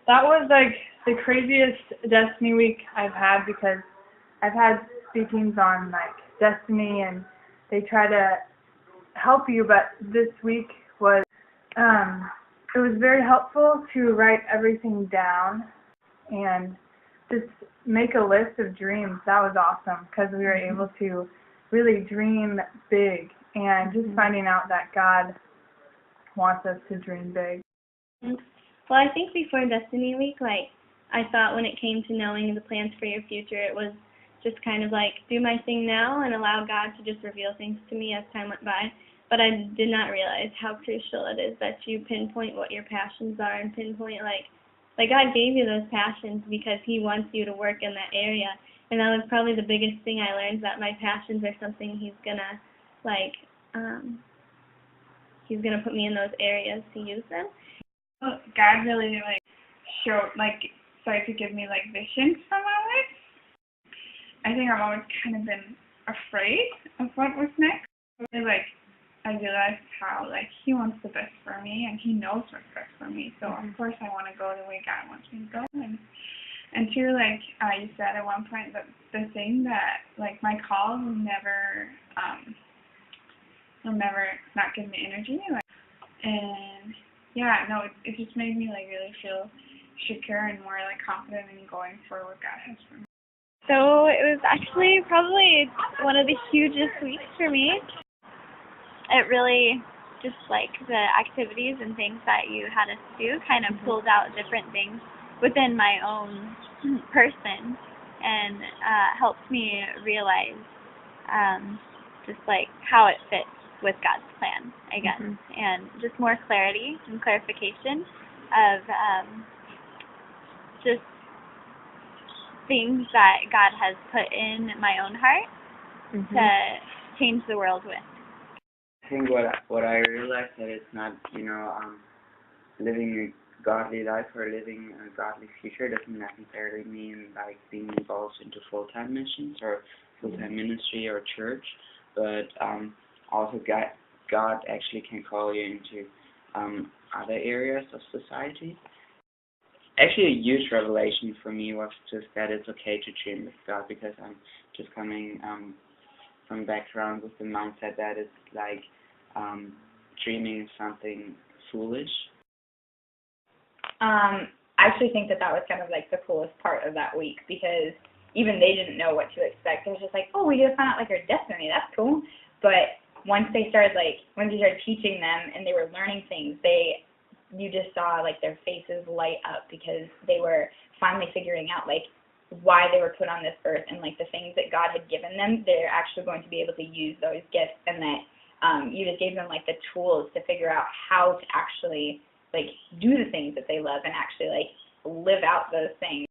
That was like the craziest Destiny week I've had because I've had speakings on like Destiny and they try to help you, but this week was it was very helpful to write everything down and just make a list of dreams. That was awesome because we were able to really dream big and just finding out that God wants us to dream big. Well, I think before Destiny Week, like, I thought when it came to knowing the plans for your future, it was just kind of like, do my thing now and allow God to just reveal things to me as time went by. But I did not realize how crucial it is that you pinpoint what your passions are and pinpoint, like God gave you those passions because He wants you to work in that area. And that was probably the biggest thing I learned, that my passions are something He's going to, He's going to put me in those areas to use them. God really started to give me visions for my life. I think I've always kind of been afraid of what was next. I realized how He wants the best for me and He knows what's best for me. So of course I want to go the way God wants me to go. And too, you said at one point, that the thing that my call will never not give me energy. It just made me really feel secure and more confident in going for what God has for me. So it was actually probably one of the hugest weeks for me. It really just the activities and things that you had us do kind of pulled out different things within my own person and helped me realize just how it fits with God's plan, I guess, and just more clarity and clarification of just things that God has put in my own heart to change the world with. I think what I realized that it's not, living a godly life or living a godly future doesn't necessarily mean being involved into full-time missions or full-time ministry or church, but also God actually can call you into other areas of society. Actually, a huge revelation for me was just that it's okay to dream with God, because I'm just coming from background with the mindset that it's dreaming is something foolish. I actually think that was kind of the coolest part of that week, because even they didn't know what to expect. It was just oh, we just found out our destiny. That's cool. But once they started teaching them and they were learning things, you just saw their faces light up, because they were finally figuring out why they were put on this earth, and the things that God had given them, they're actually going to be able to use those gifts, and that you just gave them the tools to figure out how to actually do the things that they love and actually live out those things.